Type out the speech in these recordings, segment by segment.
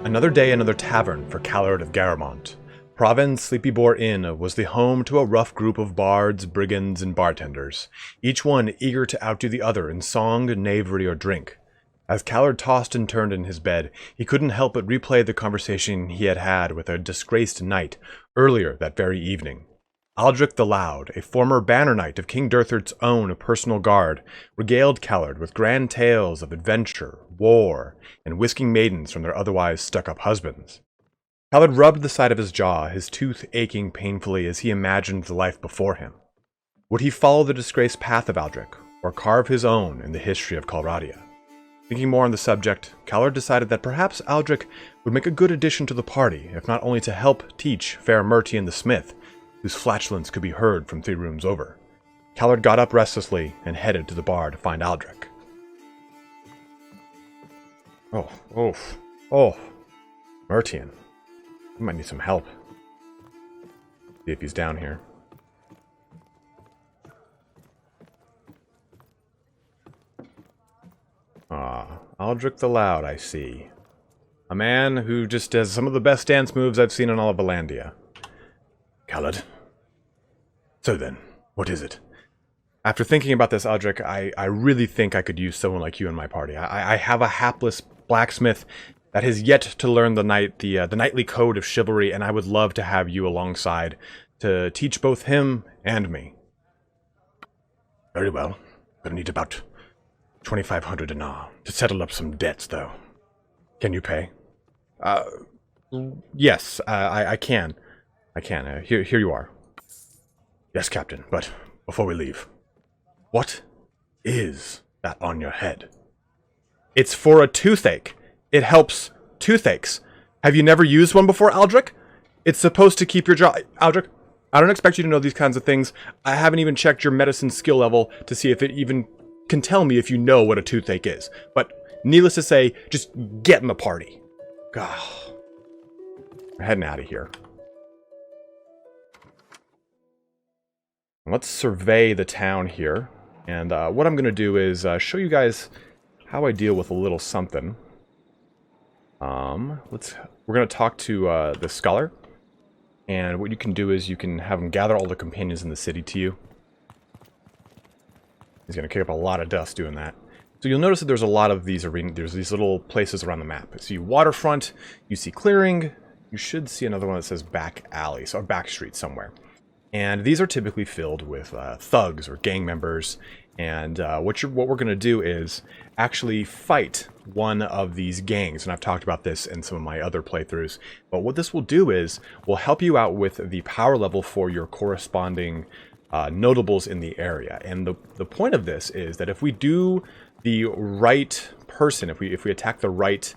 Another day, another tavern for Calard of Garamont. Provin's Sleepy Boar Inn was the home to a rough group of bards, brigands, and bartenders, each one eager to outdo the other in song, knavery, or drink. As Calard tossed and turned in his bed, he couldn't help but replay the conversation he had had with a disgraced knight earlier that very evening. Aldrick the Loud, a former banner knight of King Durthart's own personal guard, regaled Calard with grand tales of adventure, war, and whisking maidens from their otherwise stuck-up husbands. Calard rubbed the side of his jaw, his tooth aching painfully as he imagined the life before him. Would he follow the disgraced path of Aldrick, or carve his own in the history of Calradia? Thinking more on the subject, Calard decided that perhaps Aldrick would make a good addition to the party, if not only to help teach fair Mertian the smith, whose flatulence could be heard from 3 rooms over. Calard got up restlessly and headed to the bar to find Aldrick. Oh, Mertian. I might need some help. See if he's down here. Aldrick the Loud, I see. A man who just does some of the best dance moves I've seen in all of Vlandia. Calard. So then, what is it? After thinking about this, Aldrick, I really think I could use someone like you in my party. I have a hapless blacksmith that has yet to learn the knightly code of chivalry, and I would love to have you alongside to teach both him and me. Very well. Gonna need about 2,500 dinar to settle up some debts, though. Can you pay? Yes, I can. Here you are. Yes, Captain, but before we leave, what is that on your head? It's for a toothache. It helps toothaches. Have you never used one before, Aldrick? It's supposed to keep your jaw... Aldrick, I don't expect you to know these kinds of things. I haven't even checked your medicine skill level to see if it even can tell me if you know what a toothache is. But needless to say, just get in the party. God. We're heading out of here. Let's survey the town here. And what I'm going to do is show you guys how I deal with a little something. We're going to talk to the scholar. And what you can do is you can have him gather all the companions in the city to you. He's going to kick up a lot of dust doing that. So you'll notice that there's a lot of these there's these little places around the map. So you waterfront, you see clearing, you should see another one that says back alley, or back street somewhere. And these are typically filled with thugs or gang members. And what we're going to do is actually fight one of these gangs. And I've talked about this in some of my other playthroughs. But what this will do is we'll help you out with the power level for your corresponding notables in the area. And the point of this is that if we do the right person, if we attack the right,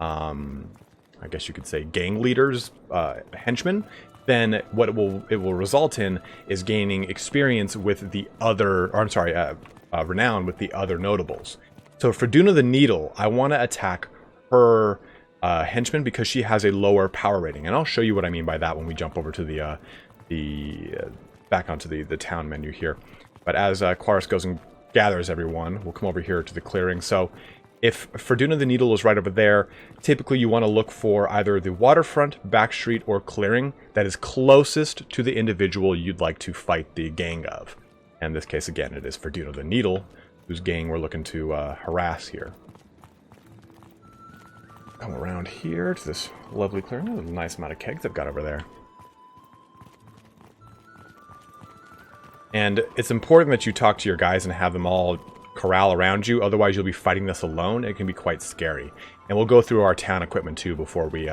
I guess you could say, gang leaders, henchmen, then what it will result in is gaining experience with the other, or I'm sorry, renown with the other notables. So for Duna the Needle, I want to attack her henchman because she has a lower power rating, and I'll show you what I mean by that when we jump over to the back onto the town menu here. But as Quarus goes and gathers everyone, we'll come over here to the clearing. So if Ferduna the Needle is right over there, typically you want to look for either the waterfront, back street, or clearing that is closest to the individual you'd like to fight the gang of. And in this case, again, it is Ferduna the Needle, whose gang we're looking to harass here. Come around here to this lovely clearing. There's a nice amount of kegs I've got over there. And it's important that you talk to your guys and have them all corral around you, otherwise you'll be fighting this alone. It can be quite scary. And we'll go through our town equipment too before we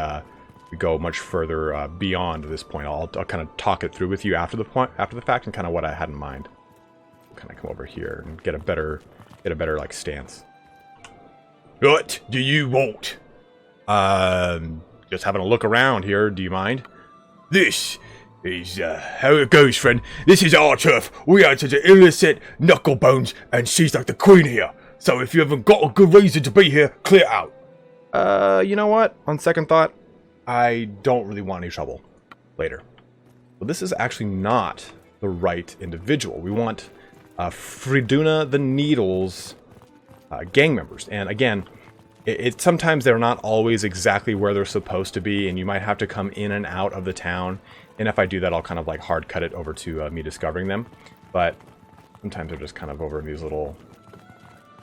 go much further beyond this point. I'll kind of talk it through with you after the fact and kind of what I had in mind. Kind of come over here and get a better like stance. What do you want? Just having a look around here. Do you mind? This is how it goes, friend. This is our turf. We answer to illicit knucklebones, and she's like the queen here. So if you haven't got a good reason to be here, clear out. You know what? On second thought, I don't really want any trouble later. But this is actually not the right individual. We want Friduna the Needle's gang members. And again, Sometimes they're not always exactly where they're supposed to be, and you might have to come in and out of the town. And if I do that, I'll kind of like hard cut it over to me discovering them. But sometimes they're just kind of over in these little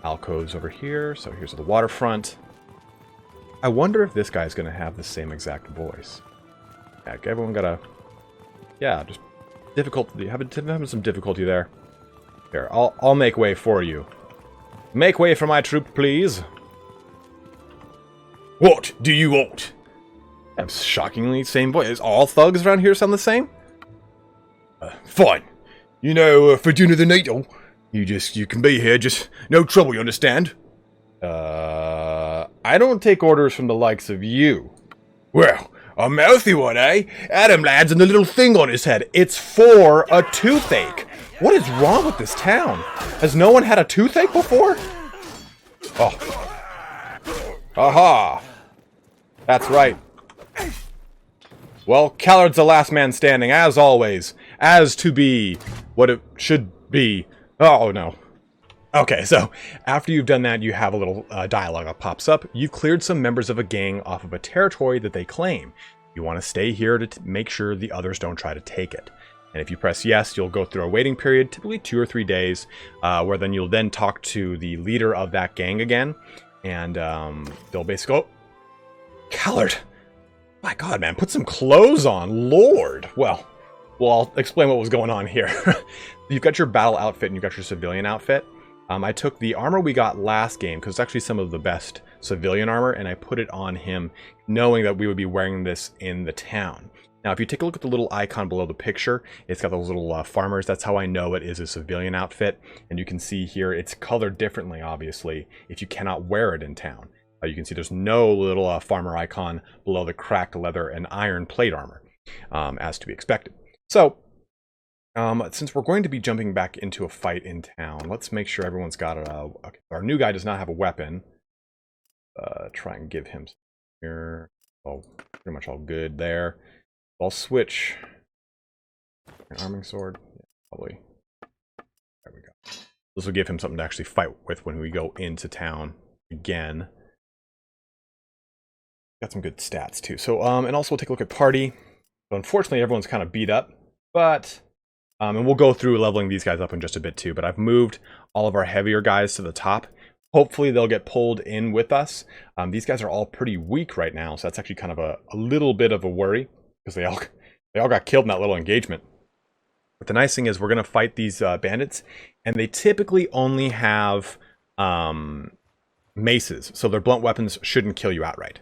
alcoves over here. So here's the waterfront. I wonder if this guy's going to have the same exact voice. Yeah, everyone got a... Yeah, just difficulty. Having some difficulty there. Here, I'll make way for you. Make way for my troop, please. What do you want? That's shockingly same voice. All thugs around here sound the same? Fine. You know, for dinner the NATO, you can be here, just no trouble, you understand? I don't take orders from the likes of you. Well, a mouthy one, eh? Adam lads and the little thing on his head. It's for a toothache. What is wrong with this town? Has no one had a toothache before? Oh. Aha. That's right. Well, Callard's the last man standing, as always. As to be what it should be. Oh, no. Okay, so after you've done that, you have a little dialogue that pops up. You've cleared some members of a gang off of a territory that they claim. You want to stay here to make sure the others don't try to take it. And if you press yes, you'll go through a waiting period, typically 2 or 3 days, where then you'll then talk to the leader of that gang again. And they'll basically go, Calard! My god, man, put some clothes on, Lord! Well, I'll explain what was going on here. You've got your battle outfit and you've got your civilian outfit. I took the armor we got last game, because it's actually some of the best civilian armor, and I put it on him, knowing that we would be wearing this in the town. Now, if you take a look at the little icon below the picture, it's got those little farmers. That's how I know it is a civilian outfit. And you can see here, it's colored differently, obviously, if you cannot wear it in town. You can see there's no little farmer icon below the cracked leather and iron plate armor, as to be expected. So, since we're going to be jumping back into a fight in town, let's make sure everyone's got okay, our new guy does not have a weapon. Try and give him some here. Oh, pretty much all good there. I'll switch an arming sword. Yeah, probably. There we go. This will give him something to actually fight with when we go into town again. Got some good stats too. So, and also we'll take a look at party. So unfortunately, everyone's kind of beat up, but and we'll go through leveling these guys up in just a bit too. But I've moved all of our heavier guys to the top. Hopefully they'll get pulled in with us. These guys are all pretty weak right now, so that's actually kind of a little bit of a worry, because they all got killed in that little engagement. But the nice thing is we're going to fight these bandits, and they typically only have maces, so their blunt weapons shouldn't kill you outright.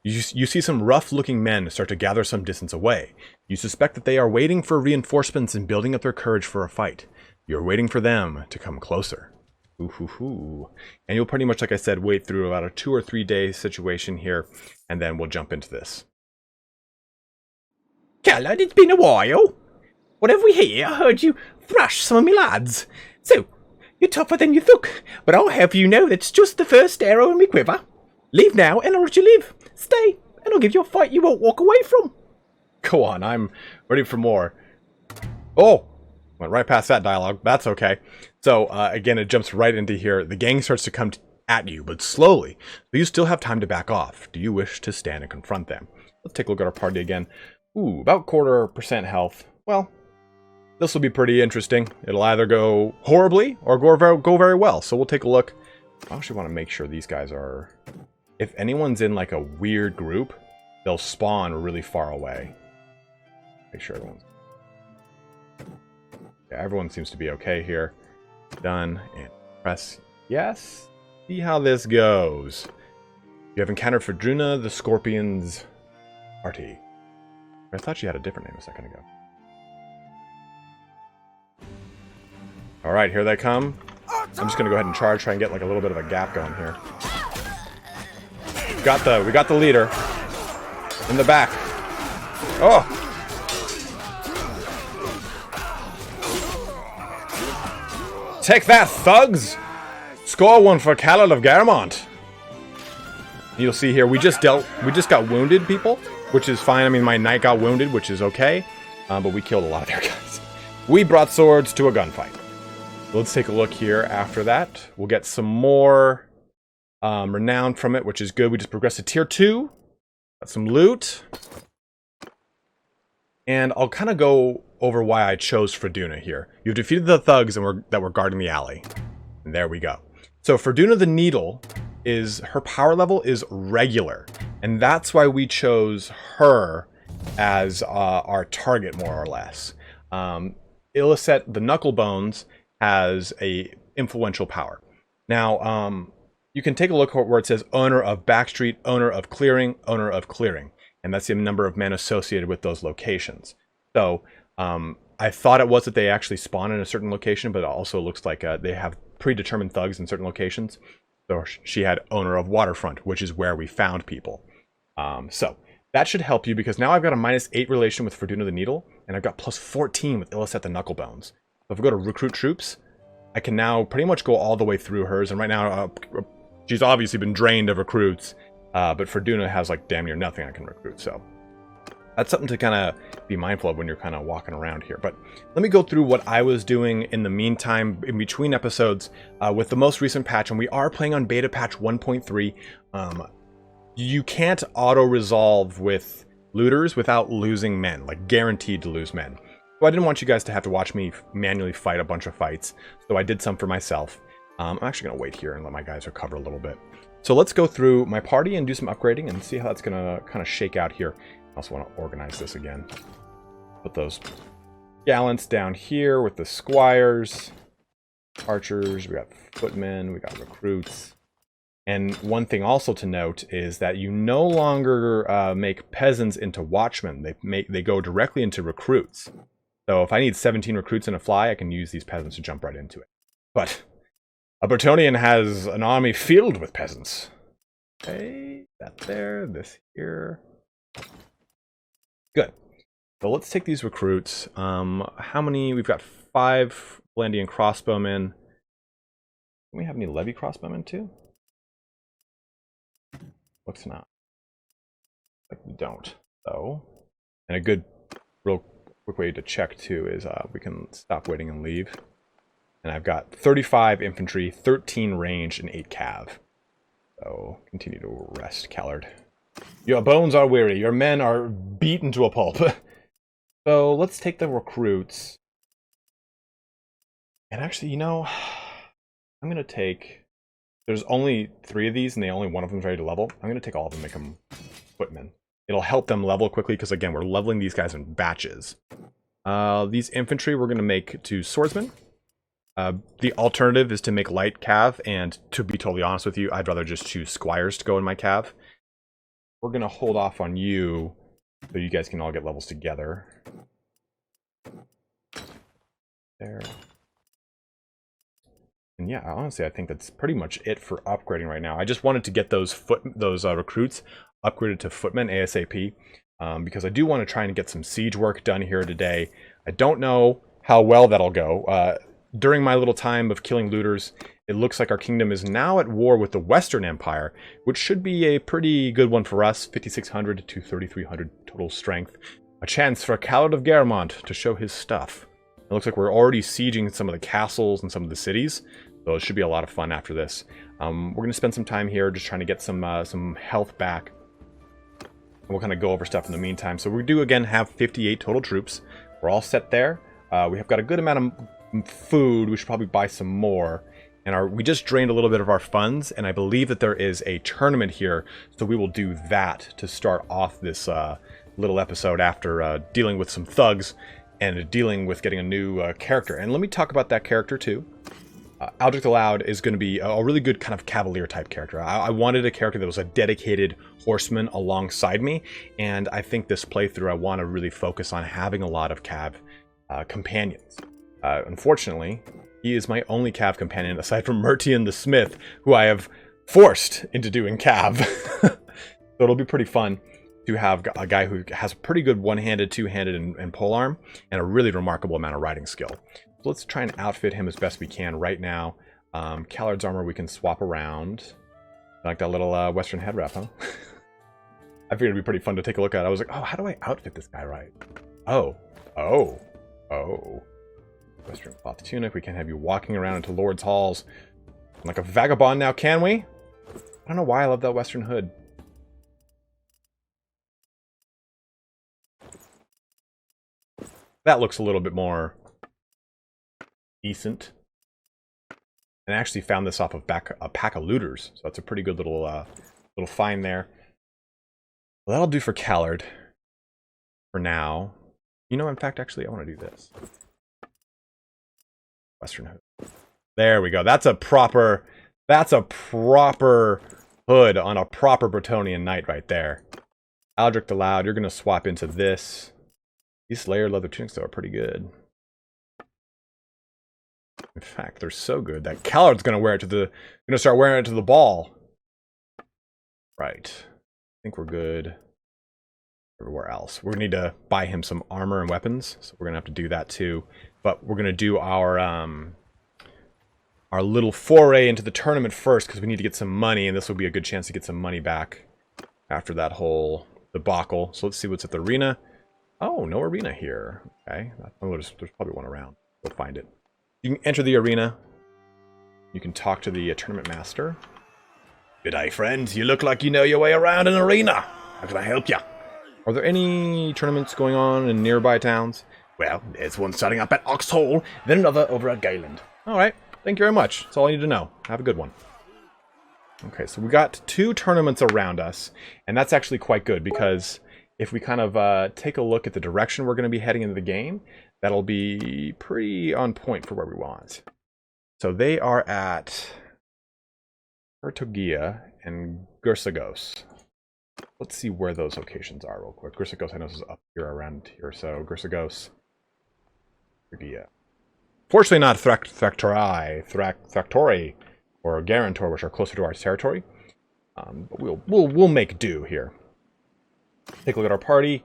You see some rough-looking men start to gather some distance away. You suspect that they are waiting for reinforcements and building up their courage for a fight. You're waiting for them to come closer. Ooh. And you'll pretty much, like I said, wait through about a 2 or 3 day situation here, and then we'll jump into this. Calard, it's been a while. What have we here? I heard you thrash some of me lads. So, you're tougher than you look, but I'll have you know that's just the first arrow in me quiver. Leave now, and I'll let you live. Stay, and I'll give you a fight you won't walk away from. Go on, I'm ready for more. Oh! Went right past that dialogue. That's okay. So, again, it jumps right into here. The gang starts to come at you, but slowly. So you still have time to back off. Do you wish to stand and confront them? Let's take a look at our party again. Ooh, about 0.25% health. Well, this will be pretty interesting. It'll either go horribly or go very well. So we'll take a look. I actually want to make sure these guys are... If anyone's in like a weird group, they'll spawn really far away. Make sure everyone's... Yeah, everyone seems to be okay here. Done. And press yes. See how this goes. You have encountered Fadruna the Scorpion's party. I thought she had a different name a second ago. Alright, here they come. I'm just gonna go ahead and charge, try and get like a little bit of a gap going here. We got the leader. In the back. Oh! Take that, thugs! Score one for Calard of Garamont. You'll see here, we just got wounded people, which is fine. I mean, my knight got wounded, which is okay. But we killed a lot of their guys. We brought swords to a gunfight. Let's take a look here after that. We'll get some more renown from it, which is good. We just progressed to tier 2. Got some loot. And I'll kind of go over why I chose Freduna here. You've defeated the thugs that were guarding the alley. And there we go. So Freduna the Needle her power level is regular. And that's why we chose her as our target, more or less. Illicet the Knucklebones has a influential power. Now, you can take a look where it says owner of Backstreet, owner of Clearing, owner of Clearing. And that's the number of men associated with those locations. So I thought it was that they actually spawn in a certain location, but it also looks like they have predetermined thugs in certain locations. So she had owner of Waterfront, which is where we found people. So that should help you, because now I've got a -8 relation with Freduna the Needle, and I've got +14 with Illicet the Knucklebones. So if we go to recruit troops, I can now pretty much go all the way through hers. And right now, she's obviously been drained of recruits. But Freduna has like damn near nothing I can recruit, so that's something to kind of be mindful of when you're kind of walking around here. But let me go through what I was doing in the meantime, in between episodes, with the most recent patch, and we are playing on beta patch 1.3. You can't auto-resolve with looters without losing men, like guaranteed to lose men. So I didn't want you guys to have to watch me manually fight a bunch of fights, so I did some for myself. I'm actually going to wait here and let my guys recover a little bit. So let's go through my party and do some upgrading and see how that's going to kind of shake out here. I also want to organize this again. Put those gallants down here with the squires, archers, we got footmen, we got recruits. And one thing also to note is that you no longer make peasants into watchmen. They go directly into recruits. So if I need 17 recruits in a fly, I can use these peasants to jump right into it. But a Bretonnian has an army filled with peasants. Okay, that there, this here. Good. So let's take these recruits. How many? We've got 5 Vlandian crossbowmen. Do we have any levy crossbowmen too? Looks not. Like we don't, though. And a good, real quick way to check too is we can stop waiting and leave. And I've got 35 infantry, 13 range, and 8 cav. So continue to rest, Calard. Your bones are weary. Your men are beaten to a pulp. So let's take the recruits. And actually, you know, I'm going to take... There's only 3 of these, and only one of them is ready to level. I'm going to take all of them and make them footmen. It'll help them level quickly, because again, we're leveling these guys in batches. These infantry we're going to make to swordsmen. The alternative is to make light cav, and to be totally honest with you, I'd rather just choose squires to go in my cav. We're going to hold off on you, so you guys can all get levels together. There. And yeah, honestly, I think that's pretty much it for upgrading right now. I just wanted to get those recruits upgraded to footmen ASAP, because I do want to try and get some siege work done here today. I don't know how well that'll go. During my little time of killing looters, it looks like our kingdom is now at war with the Western Empire, which should be a pretty good one for us. 5,600 to 3,300 total strength. A chance for Calard of Garamont to show his stuff. It looks like we're already sieging some of the castles and some of the cities, so it should be a lot of fun after this. We're going to spend some time here just trying to get some health back. And we'll kind of go over stuff in the meantime. So we do again have 58 total troops. We're all set there. We have got a good amount of food. We should probably buy some more. And we just drained a little bit of our funds, and I believe that there is a tournament here, so we will do that to start off this little episode after dealing with some thugs and dealing with getting a new character. And let me talk about that character too. Aldrick the Loud is going to be a really good kind of cavalier type character. I wanted a character that was a dedicated horseman alongside me, and I think this playthrough I want to really focus on having a lot of cav companions. Unfortunately, he is my only cav companion aside from Mertian the Smith, who I have forced into doing cav. So it'll be pretty fun to have a guy who has a pretty good one-handed, two-handed, and polearm, and a really remarkable amount of riding skill. So let's try and outfit him as best we can right now. Callard's armor we can swap around. Like that little Western head wrap, huh? I figured it'd be pretty fun to take a look at. I was like, oh, how do I outfit this guy right? Oh. Western cloth tunic. We can't have you walking around into Lord's halls like a vagabond now, can we? I don't know why I love that Western hood. That looks a little bit more decent. And I actually found this off of a pack of looters, so that's a pretty good little find there. Well, that'll do for Calard for now. You know, in fact, actually, I want to do this. Western hood. There we go. That's a proper hood on a proper Bretonnian knight right there. Aldrick the Loud, you're going to swap into this. These layered leather tunics, though, are pretty good. In fact, they're so good that Callard's going to wear it to the... going to start wearing it to the ball. Right. I think we're good everywhere else. We're going to need to buy him some armor and weapons, so we're going to have to do that too. But we're going to do our little foray into the tournament first, because we need to get some money, and this will be a good chance to get some money back after that whole debacle. So let's see what's at the arena. Oh, no arena here. Okay. Oh, there's probably one around. We'll find it. You can enter the arena. You can talk to the tournament master. Good day, friends. You look like you know your way around an arena. How can I help you? Are there any tournaments going on in nearby towns? Well, there's one starting up at Oxhall, then another over at Galen. All right. Thank you very much. That's all I need to know. Have a good one. Okay, so we got 2 tournaments around us, and that's actually quite good because if we kind of take a look at the direction we're going to be heading into the game, that'll be pretty on point for where we want. So they are at Ortysia and Gersagos. Let's see where those locations are real quick. Gersagos, I know this is up here around here, so Gersagos, Ortysia. Fortunately not Thractori or Garantor, which are closer to our territory. But we'll make do here. Take a look at our party.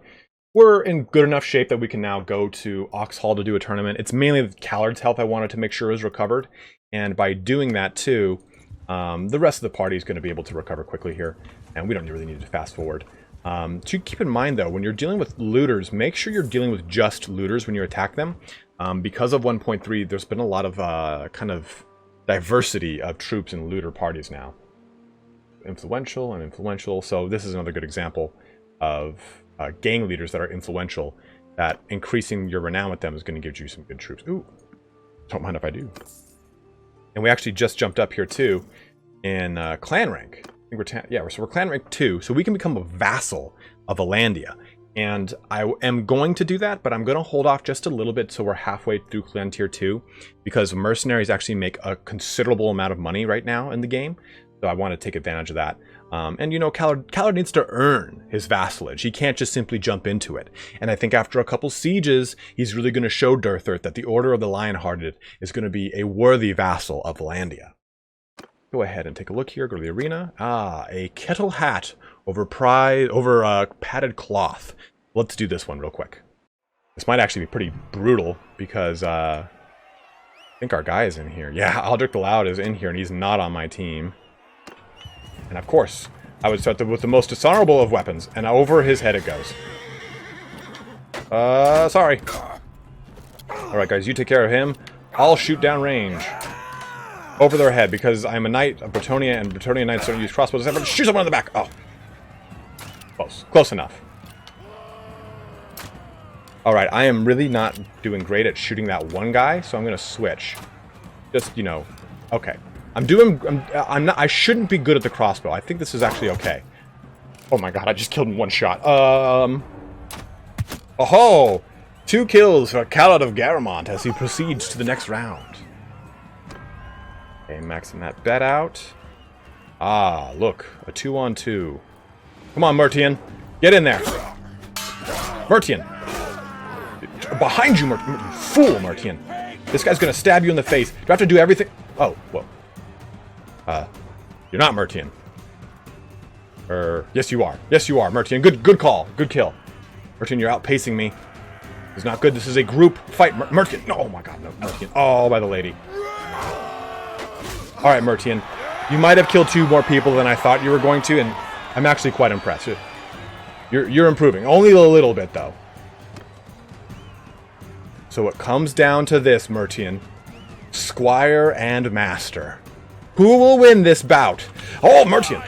We're in good enough shape that we can now go to Oxhall to do a tournament. It's mainly Callard's health I wanted to make sure is recovered. And by doing that too, the rest of the party is going to be able to recover quickly here. And we don't really need to fast forward. To keep in mind though, when you're dealing with looters, make sure you're dealing with just looters when you attack them. Because of 1.3, there's been a lot of kind of diversity of troops in looter parties now. Influential and influential. So this is another good example of gang leaders that are influential, that increasing your renown with them is going to give you some good troops. Ooh, don't mind if I do. And we actually just jumped up here too in clan rank. I think we're clan rank 2, so we can become a vassal of Vlandia. And I am going to do that, but I'm going to hold off just a little bit so we're halfway through clan tier 2, because mercenaries actually make a considerable amount of money right now in the game. So I want to take advantage of that. And you know, Calard needs to earn his vassalage. He can't just simply jump into it. And I think after a couple sieges, he's really going to show Durthert that the Order of the Lionhearted is going to be a worthy vassal of Vlandia. Go ahead and take a look here. Go to the arena. Ah, a kettle hat over padded cloth. Let's do this one real quick. This might actually be pretty brutal because I think our guy is in here. Yeah, Aldrick the Loud is in here and he's not on my team. And of course, I would start with the most dishonorable of weapons, and over his head it goes. Sorry. Alright guys, you take care of him. I'll shoot down range. Over their head, because I'm a knight of Bretonnia, and Bretonnian knights don't use crossbows. I'm going to shoot someone in the back. Oh. Close. Close enough. Alright, I am really not doing great at shooting that one guy, so I'm going to switch. Just, you know, okay. I shouldn't be good at the crossbow. I think this is actually okay. Oh my god, I just killed him in one shot. Oh-ho! 2 kills for Calard of Garamont as he proceeds to the next round. Okay, maxing that bet out. Ah, look. A 2-on-2. Come on, Mertian. Get in there. Mertian. Behind you, fool, Mertian. This guy's gonna stab you in the face. Do I have to do everything? Oh, whoa. You're not Mertian. Yes you are. Yes you are, Mertian. Good call. Good kill. Mertian, you're outpacing me. This is not good. This is a group fight. Mertian. No, oh my god, no. Mertian. Oh, by the lady. Alright, Mertian. You might have killed 2 more people than I thought you were going to, and I'm actually quite impressed. You're improving. Only a little bit, though. So it comes down to this, Mertian. Squire and Master. Who will win this bout? Oh, Mertian!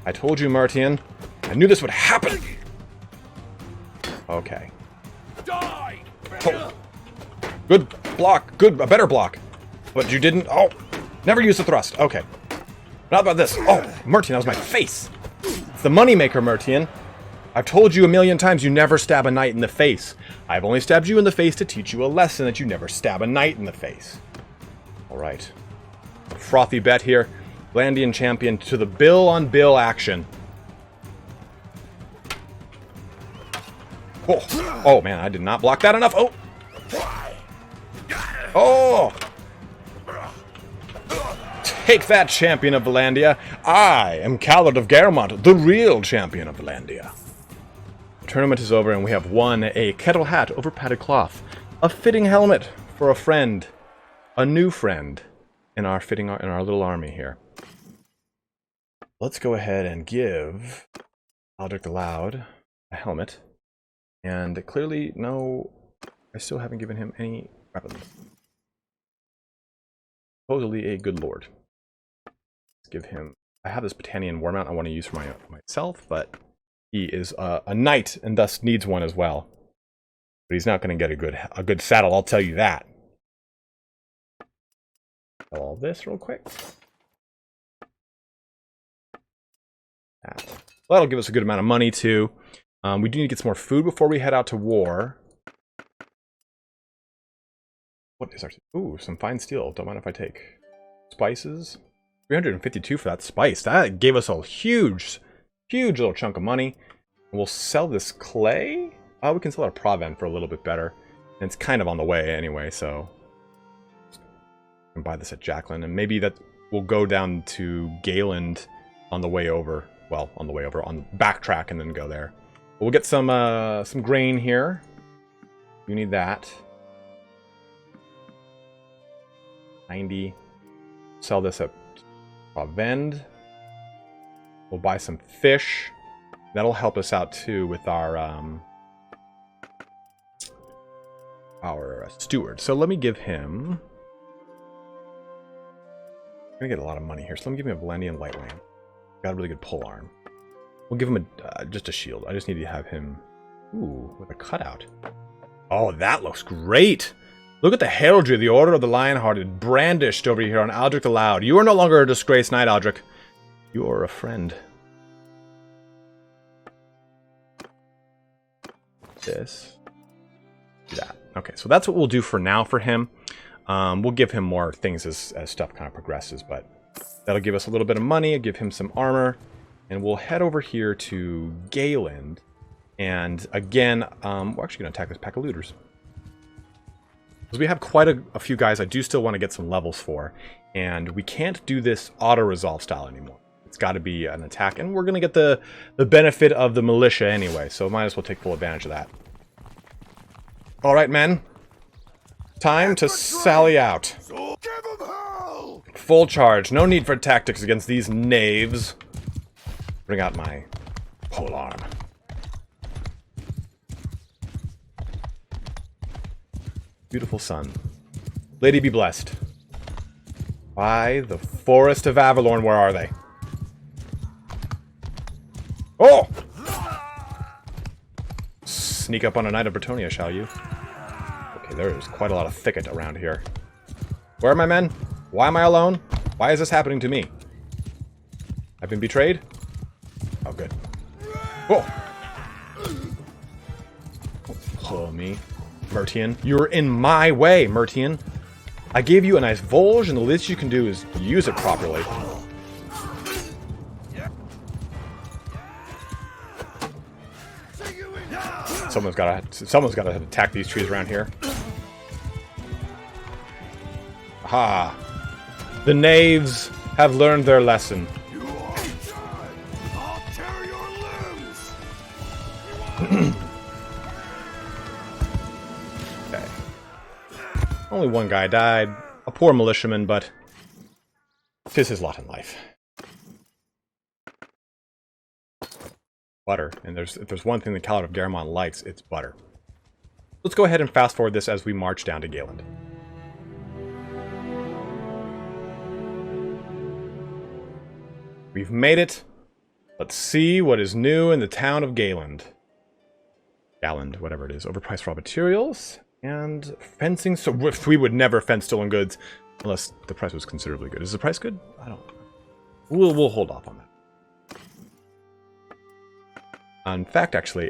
I told you, Mertian. I knew this would happen! Okay. Oh. Good block. Good. A better block. But you didn't... Oh! Never use the thrust. Okay. Not about this. Oh, Mertian, that was my face. It's the moneymaker, Mertian. I've told you a million times you never stab a knight in the face. I've only stabbed you in the face to teach you a lesson that you never stab a knight in the face. Alright. Frothy bet here. Vlandian champion to the bill-on-bill action. Oh. Oh, man, I did not block that enough. Oh! Oh! Take that, champion of Vlandia. I am Calard of Garamont, the real champion of Vlandia. The tournament is over and we have won a kettle hat over padded cloth, a fitting helmet for a friend, a new friend in our little army here. Let's go ahead and give Aldrick the Loud a helmet, and clearly no, I still haven't given him any weapons. Supposedly a good lord. Give him. I have this Britannian war mount I want to use for myself, but he is a knight and thus needs one as well. But he's not going to get a good saddle, I'll tell you that. All this real quick. Well, that'll give us a good amount of money too. We do need to get some more food before we head out to war. What is our... Ooh, some fine steel. Don't mind if I take spices. 352 for that spice. That gave us a huge little chunk of money. We'll sell this clay. Oh, we can sell our provend for a little bit better. And it's kind of on the way anyway, so we can buy this at Jacqueline, and maybe that will go down to Galen on the way over. Well, on the way over, on backtrack and then go there. We'll get some grain here. You need that. 90. Sell this at Vend. We'll buy some fish. That'll help us out too with our steward. So let me give him... I'm gonna get a lot of money here. So let me give him a Vlandian light ram. Got a really good pole arm. We'll give him just a shield. I just need to have him... Ooh, with a cutout. Oh, that looks great! Look at the heraldry of the Order of the Lionhearted brandished over here on Aldrick the Loud. You are no longer a disgraced knight, Aldrick. You are a friend. This. Do that. Okay, so that's what we'll do for now for him. We'll give him more things as stuff kind of progresses, but that'll give us a little bit of money, give him some armor, and we'll head over here to Galen. And again, we're actually going to attack this pack of looters. Because we have quite a few guys I do still want to get some levels for, and we can't do this auto-resolve style anymore. It's got to be an attack, and we're going to get the benefit of the militia anyway, so might as well take full advantage of that. Alright, men. Time to sally out. Full charge. No need for tactics against these knaves. Bring out my pole arm. Beautiful sun. Lady be blessed. By the forest of Avalorn, where are they? Oh! Sneak up on a knight of Bretonia, shall you? Okay, there is quite a lot of thicket around here. Where are my men? Why am I alone? Why is this happening to me? I've been betrayed? Oh, good. Oh! Oh, me. Mertian. You're in my way, Mertian. I gave you a nice Volge, and the least you can do is use it properly. Someone's gotta attack these trees around here. Aha! The knaves have learned their lesson. I'll tear your limbs. Okay. Only one guy died. A poor militiaman, but 'tis his lot in life. Butter. And if there's one thing the Calard of Garamont likes, it's butter. Let's go ahead and fast forward this as we march down to Galen. we've made it. Let's see what is new in the town of Galen. Galen, whatever it is. Overpriced raw materials and fencing. So we would never fence stolen goods unless the price was considerably good. Is the price good? I don't know. We'll hold off on that. In fact, actually,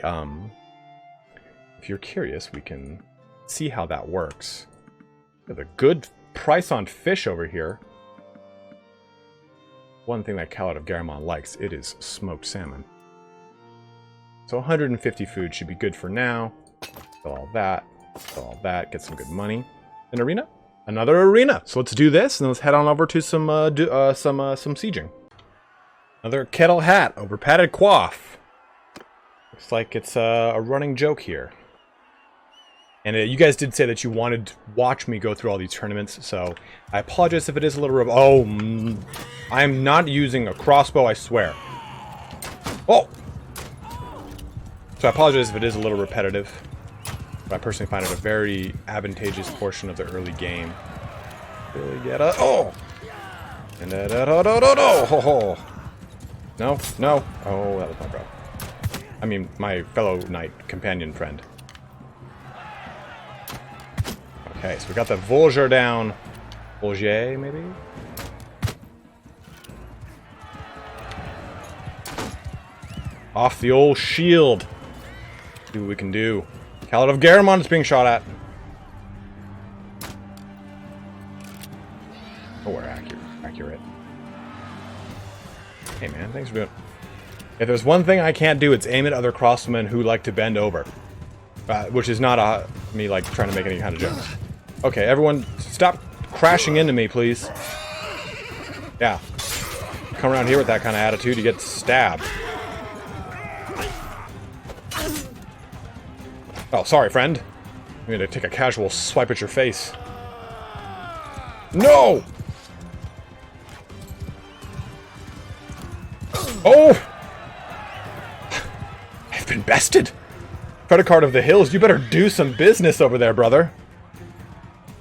if you're curious, we can see how that works. There's a good price on fish over here. One thing that Calard of Garamont likes, it is smoked salmon. So 150 food should be good for now. Sell all that. Sell all that. Get some good money. An arena? Another arena! So let's do this, and then let's head on over to some sieging. Another kettle hat over padded coif. Looks like it's a running joke here. And you guys did say that you wanted to watch me go through all these tournaments, so I apologize if it is a little... I'm not using a crossbow, I swear. Oh! So I apologize if it is a little repetitive. But I personally find it a very advantageous portion of the early game. Really get a... Oh! And no, no. Oh, that was my bro. I mean, my fellow knight companion friend. Okay, so we got the Volger down. Volger, maybe? Off the old shield. See what we can do. Calard of Garamont is being shot at. Oh, we're accurate. Hey man, thanks for doing it. If there's one thing I can't do, it's aim at other crossmen who like to bend over. Which is not me like trying to make any kind of jokes. Okay, everyone, stop crashing into me, please. Yeah. Come around here with that kind of attitude, you get stabbed. Oh, sorry, friend. I'm gonna take a casual swipe at your face. No! Oh! I've been bested! Credit card of the hills, you better do some business over there, brother.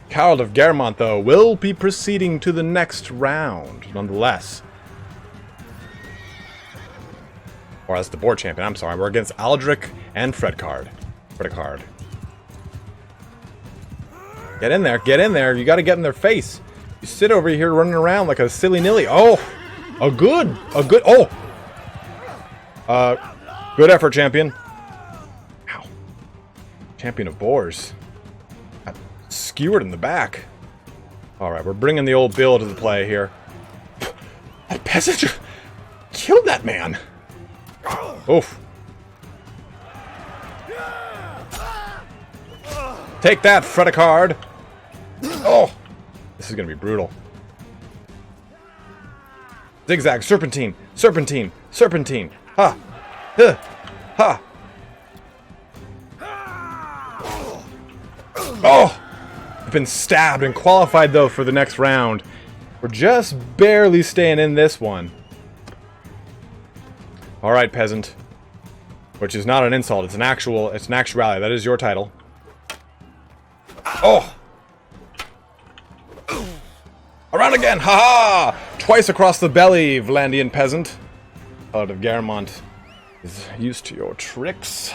Calard of Garamont, though, will be proceeding to the next round, nonetheless. Or as the board champion, I'm sorry. We're against Aldrick and Fredcard. Fredcard. Get in there, get in there. You gotta get in their face. You sit over here running around like a silly-nilly. Oh! Oh! Good effort, champion. Ow. Champion of boars. Got skewered in the back. Alright, we're bringing the old Bill to the play here. That peasant killed that man. Oof. Take that, Fredicard. Oh! This is gonna be brutal. Zigzag, serpentine, serpentine, serpentine. Ha! Huh. Ha! Oh! I've been stabbed and qualified, though, for the next round. We're just barely staying in this one. Alright, peasant. Which is not an insult, it's an actuality. That is your title. Oh! Around again! Ha ha! Twice across the belly, Vlandian peasant. Calard of Garamont is used to your tricks.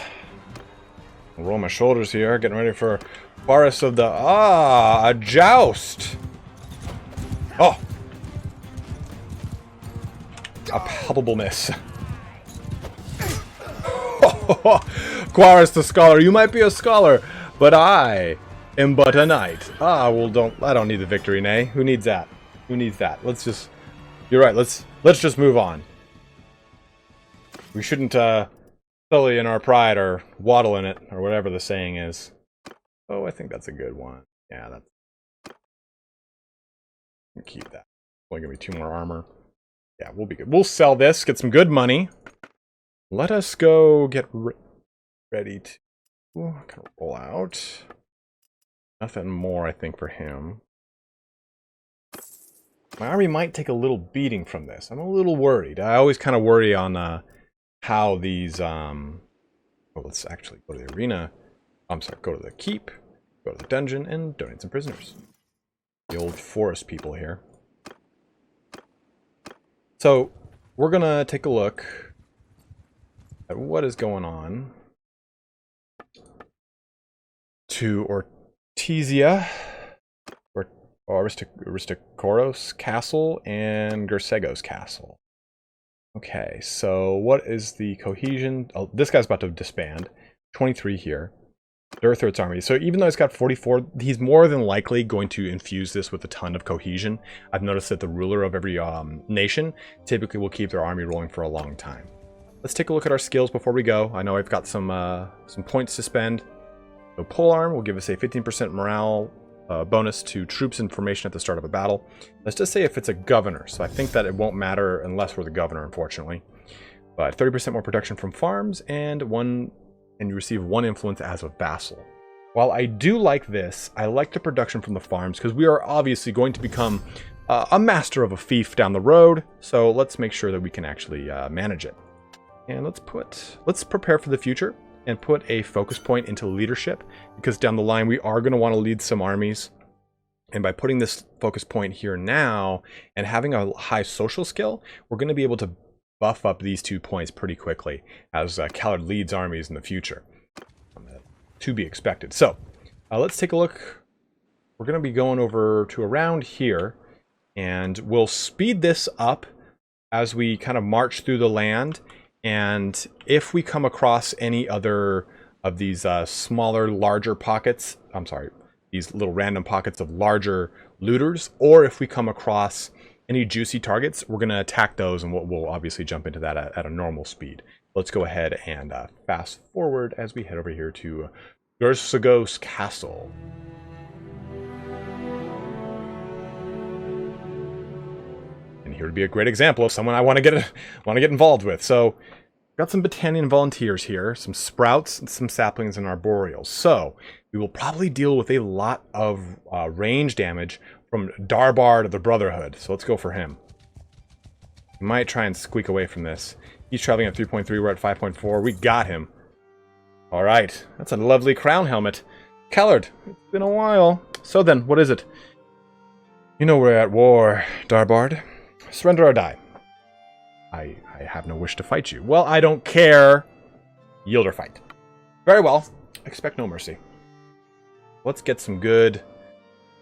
I'll roll my shoulders here, getting ready for Forest of the... Ah! A joust! Oh! A palpable miss. Quarus the scholar, you might be a scholar, but I am but a knight. Ah, well, I don't need the victory, nay. Who needs that? Who needs that? Let's just... You're right, let's just move on. We shouldn't, sully in our pride or waddle in it, or whatever the saying is. Oh, I think that's a good one. Yeah, that's... Keep that. Only give me 2 more armor. Yeah, we'll be good. We'll sell this, get some good money. Let us go get ready to kind of roll out. Nothing more, I think, for him. My army might take a little beating from this. I'm a little worried. I always kind of worry on how these... Well, let's actually go to the arena. I'm sorry, go to the keep, go to the dungeon, and donate some prisoners. The old forest people here. So, we're going to take a look at what is going on to Ortysia, or Aristokoros Castle, and Gersego's Castle. Okay, so what is the cohesion? Oh, this guy's about to disband. 23 here. Durthroat's army. So even though he's got 44, he's more than likely going to infuse this with a ton of cohesion. I've noticed that the ruler of every nation typically will keep their army rolling for a long time. Let's take a look at our skills before we go. I know I've got some points to spend. So polearm will give us a 15% morale bonus to troops in formation at the start of a battle. Let's just say if it's a governor, so I think that it won't matter unless we're the governor, unfortunately. But 30% more production from farms, and you receive 1 influence as a vassal. While I do like this, I like the production from the farms because we are obviously going to become a master of a fief down the road. So let's make sure that we can actually manage it. And let's prepare for the future and put a focus point into leadership, because down the line we are going to want to lead some armies. And by putting this focus point here now and having a high social skill, we're going to be able to buff up these 2 points pretty quickly as Calard leads armies in the future. To be expected. So let's take a look. We're going to be going over to around here, and we'll speed this up as we kind of march through the land. And if we come across any other of these smaller, larger pockets, these little random pockets of larger looters, or if we come across any juicy targets, we're going to attack those, and we'll obviously jump into that at a normal speed. Let's go ahead and fast forward as we head over here to Gersego's Castle. And here would be a great example of someone I want to get involved with. So, got some battalion volunteers here, some sprouts, and some saplings and arboreals. So, we will probably deal with a lot of range damage from Darbard of the Brotherhood. So let's go for him. We might try and squeak away from this. He's traveling at 3.3, we're at 5.4. We got him. Alright, that's a lovely crown helmet. Calard, it's been a while. So then, what is it? You know we're at war, Darbard. Surrender or die. I have no wish to fight you. Well, I don't care. Yield or fight. Very well. Expect no mercy. Let's get some good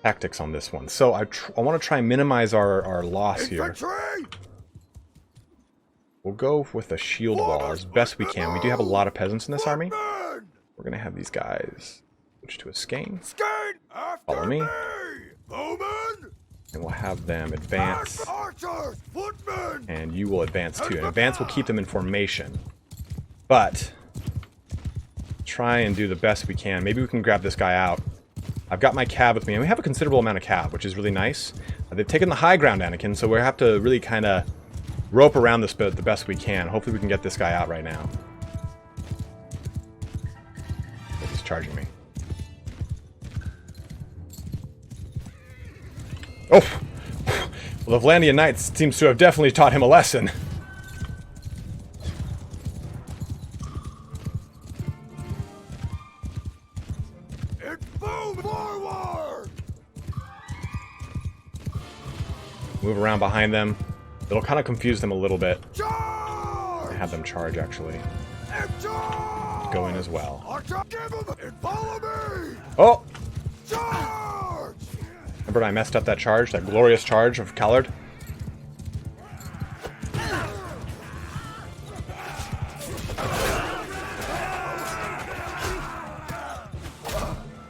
tactics on this one. So I want to try and minimize our loss here. We'll go with a shield wall as best we can. We do have a lot of peasants in this army. We're going to have these guys switch to a skein. Follow me. And we'll have them advance. And you will advance too. And advance will keep them in formation. But try and do the best we can. Maybe we can grab this guy out. I've got my cav with me, and we have a considerable amount of cav, which is really nice. They've taken the high ground, Anakin, so we have to really kind of rope around this bit the best we can. Hopefully we can get this guy out right now. Oh, he's charging me. Oh! Well, the Vlandian Knights seems to have definitely taught him a lesson. Move around behind them. It'll kind of confuse them a little bit. I have them charge, actually. Go in as well. Oh! Remember when I messed up that charge? That glorious charge of Calard?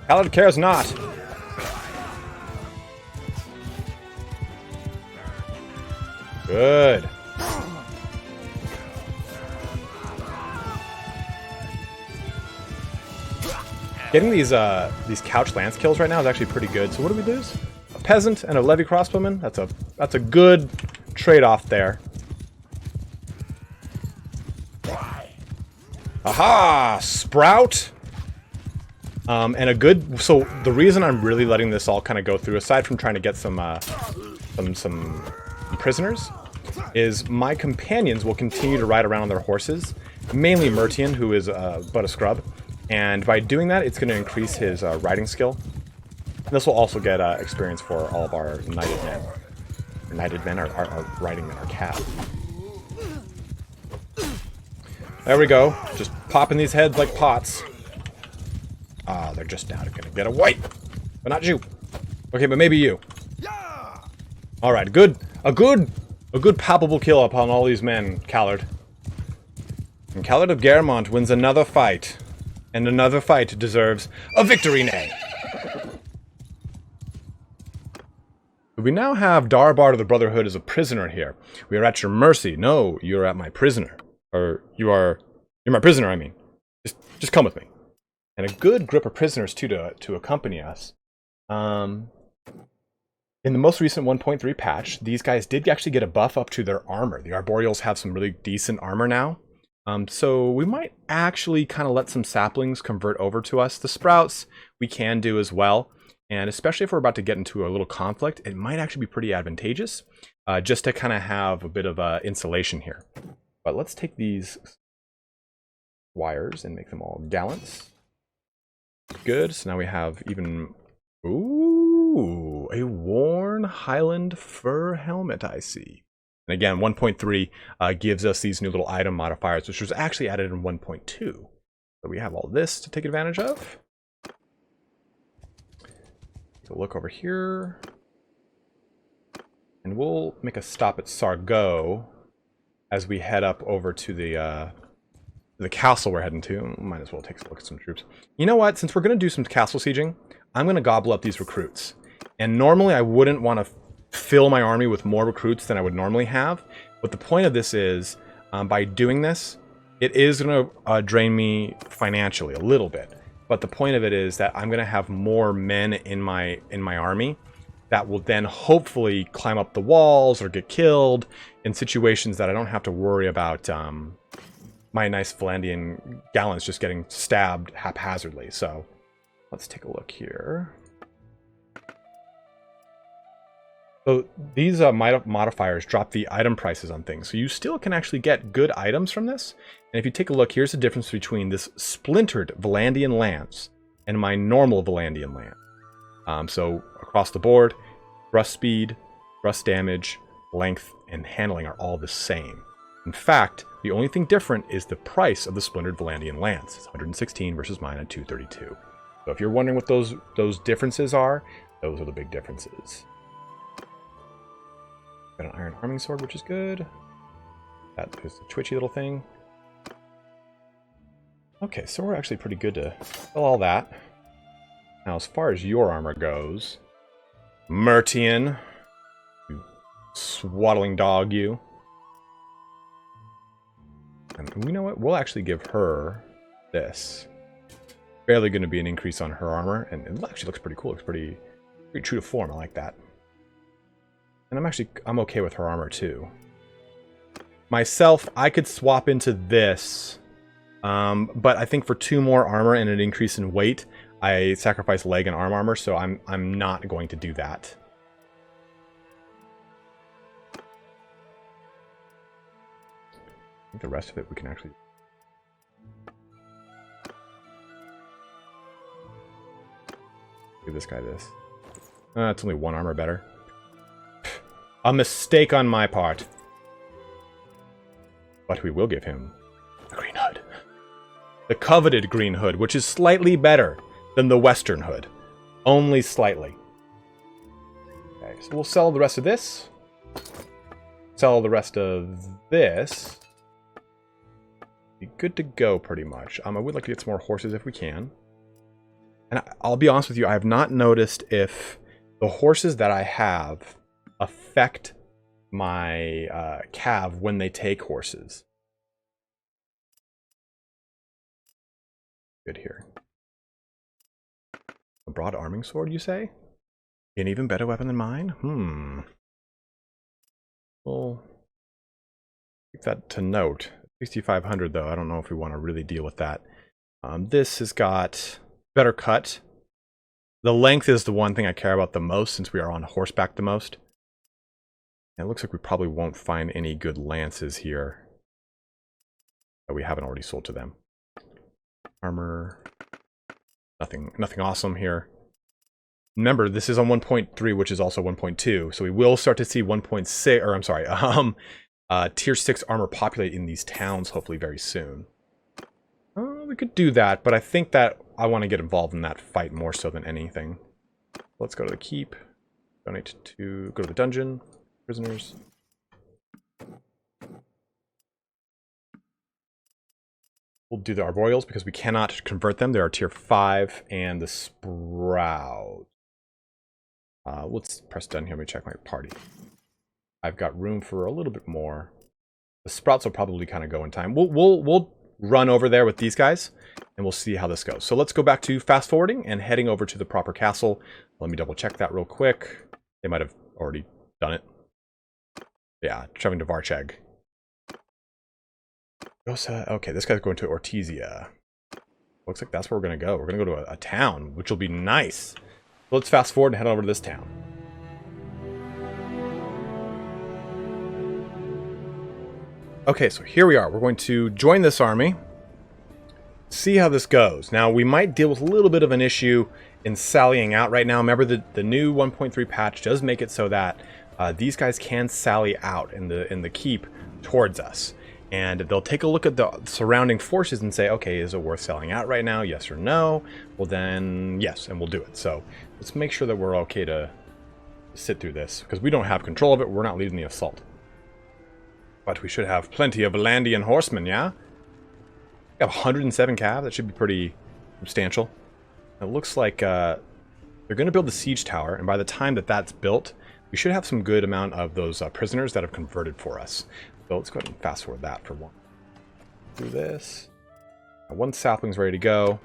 Calard cares not. Good. Getting these couch lance kills right now is actually pretty good. So what do we lose? A peasant and a levy crossbowman. That's a good trade-off there. Aha! Sprout. And a good. So the reason I'm really letting this all kind of go through, aside from trying to get some prisoners, is my companions will continue to ride around on their horses, mainly Mertian, who is but a scrub, and by doing that, it's going to increase his riding skill. And this will also get experience for all of our knighted men. Our knighted men, our riding men, our cav. There we go. Just popping these heads like pots. Ah, they're just now gonna get away. But not you. Okay, but maybe you. Alright, good. A good palpable kill upon all these men, Calard. And Calard of Garamont wins another fight. And another fight deserves a victory nay. We now have Darbard of the Brotherhood as a prisoner here. We are at your mercy. No, you're at my prisoner. Or you're my prisoner, I mean. Just come with me. And a good group of prisoners too to accompany us. In the most recent 1.3 patch, these guys did actually get a buff up to their armor. The Arboreals have some really decent armor now. So we might actually kind of let some saplings convert over to us. The sprouts we can do as well. And especially if we're about to get into a little conflict, it might actually be pretty advantageous just to kind of have a bit of insulation here. But let's take these wires and make them all gallants. Good. So now we have even... Ooh, a worn Highland fur helmet, I see. And again, 1.3 gives us these new little item modifiers, which was actually added in 1.2. So we have all this to take advantage of. Take a look over here. And we'll make a stop at Sargo as we head up over to the castle we're heading to. Might as well take a look at some troops. You know what? Since we're going to do some castle sieging, I'm going to gobble up these recruits. And normally I wouldn't want to fill my army with more recruits than I would normally have. But the point of this is, by doing this, it is going to drain me financially a little bit. But the point of it is that I'm going to have more men in my army that will then hopefully climb up the walls or get killed in situations that I don't have to worry about my nice Vlandian gallants just getting stabbed haphazardly. So let's take a look here. So these modifiers drop the item prices on things. So you still can actually get good items from this. And if you take a look, here's the difference between this splintered Vlandian lance and my normal Vlandian lance. So across the board, thrust speed, thrust damage, length, and handling are all the same. In fact, the only thing different is the price of the splintered Vlandian lance. It's 116 versus mine at 232. So if you're wondering what those differences are, those are the big differences. Got an iron arming sword, which is good. That is a twitchy little thing. Okay, so we're actually pretty good to fill all that. Now, as far as your armor goes, Mertian, you swaddling dog, you. And you know what? We'll actually give her this. Barely going to be an increase on her armor, and it actually looks pretty cool. Looks pretty true to form. I like that. And I'm okay with her armor too. Myself, I could swap into this, but I think for 2 more armor and an increase in weight, I sacrifice leg and arm armor, so I'm not going to do that. I think the rest of it we can actually... Give this guy this. It's only 1 armor better. A mistake on my part. But we will give him the green hood. The coveted green hood, which is slightly better than the Western hood. Only slightly. Okay, so we'll sell the rest of this. Sell the rest of this. Be good to go, pretty much. I would like to get some more horses if we can. And I'll be honest with you, I have not noticed if the horses that I have affect my cav when they take horses. Good here. A broad arming sword, you say? An even better weapon than mine? Well, keep that to note. 6500 though, I don't know if we want to really deal with that. This has got better cut. The length is the one thing I care about the most since we are on horseback the most. And it looks like we probably won't find any good lances here that we haven't already sold to them. Armor. Nothing awesome here. Remember, this is on 1.3, which is also 1.2, so we will start to see 1.6, or I'm sorry, tier 6 armor populate in these towns hopefully very soon. we could do that, but I think that I want to get involved in that fight more so than anything. Let's go to the keep. Donate to... Go to the dungeon. Prisoners. We'll do the arboreals because we cannot convert them. They are tier 5, and the sprout. Let's press done here. Let me check my party. I've got room for a little bit more. The sprouts will probably kind of go in time. We'll run over there with these guys, and we'll see how this goes. So let's go back to fast forwarding and heading over to the proper castle. Let me double check that real quick. They might have already done it. Yeah, traveling to Varcheg. Okay, this guy's going to Ortysia. Looks like that's where we're going to go. We're going to go to a town, which will be nice. So let's fast forward and head over to this town. Okay, so here we are. We're going to join this army. See how this goes. Now, we might deal with a little bit of an issue in sallying out right now. Remember, the new 1.3 patch does make it so that these guys can sally out in the keep towards us. And they'll take a look at the surrounding forces and say, okay, is it worth selling out right now? Yes or no? Well, then, yes, and we'll do it. So let's make sure that we're okay to sit through this, because we don't have control of it. We're not leading the assault. But we should have plenty of Vlandian horsemen, yeah? We have 107 cav. That should be pretty substantial. It looks like they're going to build the siege tower, and by the time that that's built, we should have some good amount of those prisoners that have converted for us. So let's go ahead and fast forward that for one. Do this. One sapling's ready to go.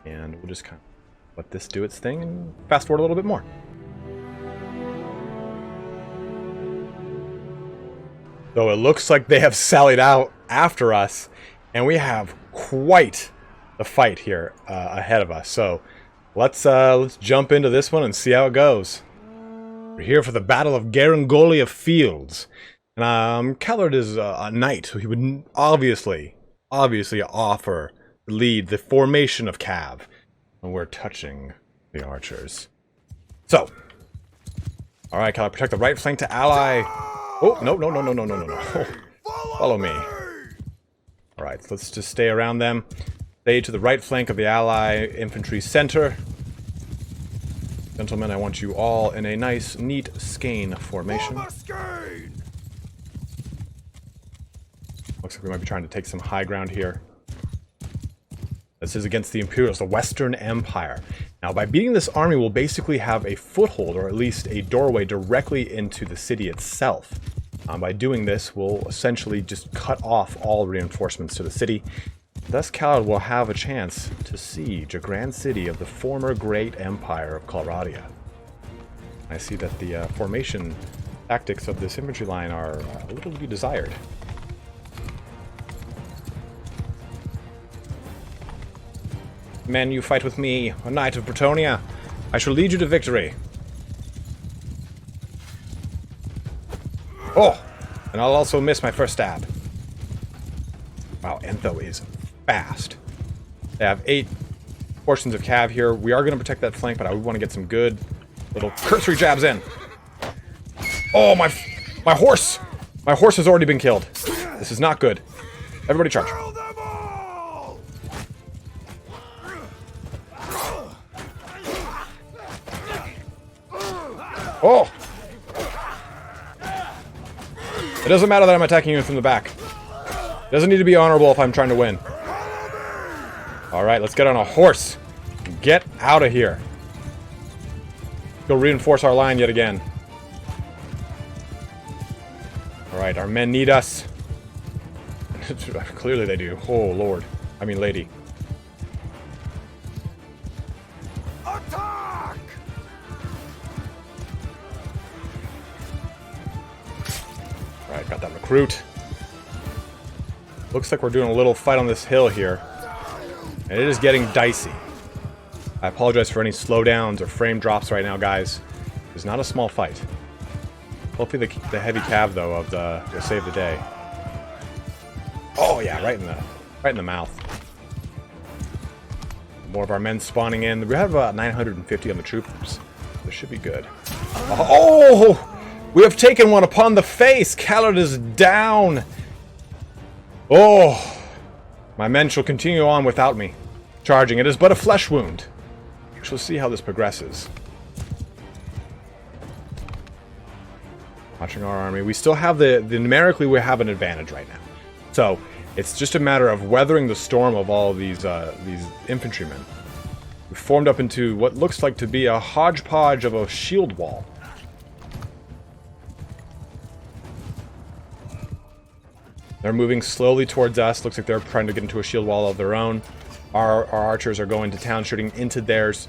And we'll just kind of let this do its thing and fast forward a little bit more. So it looks like they have sallied out after us. And we have quite the fight here ahead of us. So let's jump into this one and see how it goes. We're here for the Battle of Garen Fields. And Calard is a knight, so he would obviously offer the lead, the formation of Cav. And we're touching the archers. So, alright, Calard, protect the right flank to ally. Oh, no. Follow me. Alright, so let's just stay around them. Stay to the right flank of the ally infantry center. Gentlemen, I want you all in a nice, neat skein formation. Looks like we might be trying to take some high ground here. This is against the Imperials, the Western Empire. Now, by beating this army, we'll basically have a foothold, or at least a doorway, directly into the city itself. By doing this, we'll essentially just cut off all reinforcements to the city. Thus, Calard will have a chance to siege a grand city of the former great empire of Calradia. I see that the formation tactics of this infantry line are a little to be desired. Men, you fight with me, a knight of Bretonia. I shall lead you to victory. Oh! And I'll also miss my first stab. Wow, Entho is fast. They have 8 portions of cav here. We are going to protect that flank, but I want to get some good little cursory jabs in. Oh, my horse! My horse has already been killed. This is not good. Everybody charge. Oh! It doesn't matter that I'm attacking you from the back. It doesn't need to be honorable if I'm trying to win. Alright, let's get on a horse. Get out of here. Go reinforce our line yet again. Alright, our men need us. Clearly they do. Oh, Lord. I mean, lady. Attack! Alright, got that recruit. Looks like we're doing a little fight on this hill here. And it is getting dicey. I apologize for any slowdowns or frame drops right now, guys. It's not a small fight. Hopefully the heavy cav, though, will save the day. Oh, yeah, right in the mouth. More of our men spawning in. We have about 950 on the troops. This should be good. Oh! We have taken one upon the face! Calard is down! Oh! My men shall continue on without me. Charging, it is but a flesh wound. We shall see how this progresses. Watching our army. We still have numerically we have an advantage right now. So, it's just a matter of weathering the storm of all these infantrymen. We formed up into what looks like to be a hodgepodge of a shield wall. They're moving slowly towards us. Looks like they're trying to get into a shield wall of their own. Our archers are going to town, shooting into theirs.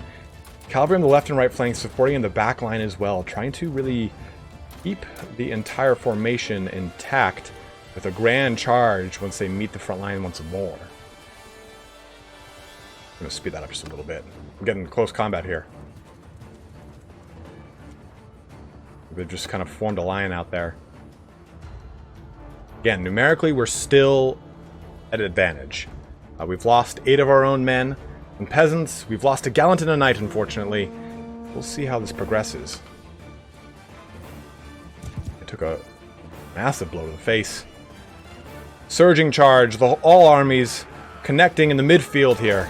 Cavalry on the left and right flanks, supporting in the back line as well, trying to really keep the entire formation intact with a grand charge once they meet the front line once more. I'm going to speed that up just a little bit. I'm getting close combat here. They've just kind of formed a line out there. Again, numerically, we're still at advantage. We've lost 8 of our own men and peasants. We've lost a gallant and a knight, unfortunately. We'll see how this progresses. I took a massive blow to the face. Surging charge, all armies connecting in the midfield here.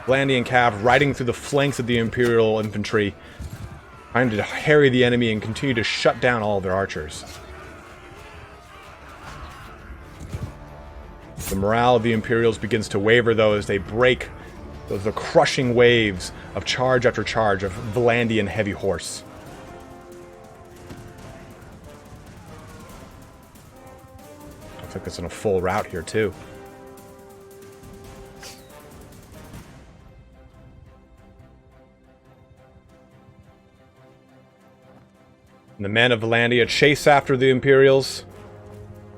Vlandian cav riding through the flanks of the Imperial infantry, trying to harry the enemy and continue to shut down all of their archers. The morale of the Imperials begins to waver, though, as they break the crushing waves of charge after charge of Vlandian heavy horse. Looks like it's in a full rout here, too. And the men of Vlandia chase after the Imperials.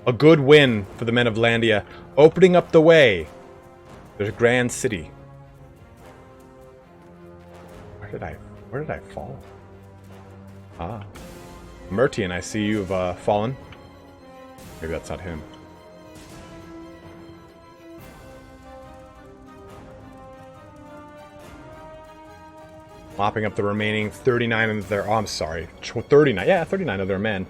A good win for the men of Vlandia, opening up the way. There's a grand city. Where did I fall? Ah. Mertian, I see you've fallen. Maybe that's not him. Mopping up the remaining 39 of their... Oh, I'm sorry. 39. Yeah, 39 of their men.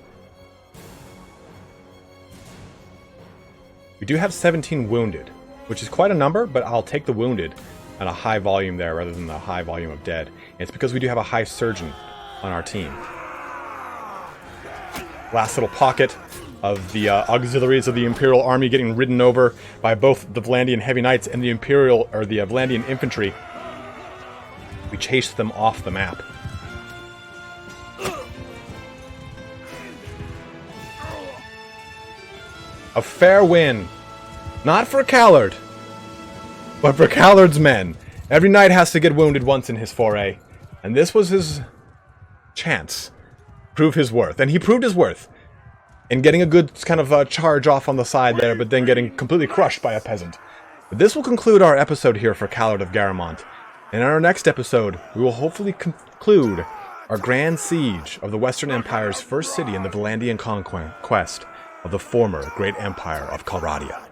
We do have 17 wounded, which is quite a number, but I'll take the wounded and a high volume there rather than the high volume of dead. And it's because we do have a high surgeon on our team. Last little pocket of the auxiliaries of the Imperial army getting ridden over by both the Vlandian heavy knights and the Vlandian infantry. We chased them off the map. A fair win. Not for Calard, but for Callard's men. Every knight has to get wounded once in his foray. And this was his chance to prove his worth. And he proved his worth in getting a good kind of charge off on the side there, but then getting completely crushed by a peasant. But this will conclude our episode here for Calard of Garamont. And in our next episode, we will hopefully conclude our grand siege of the Western Empire's first city in the Vlandian conquest of the former great empire of Calradia.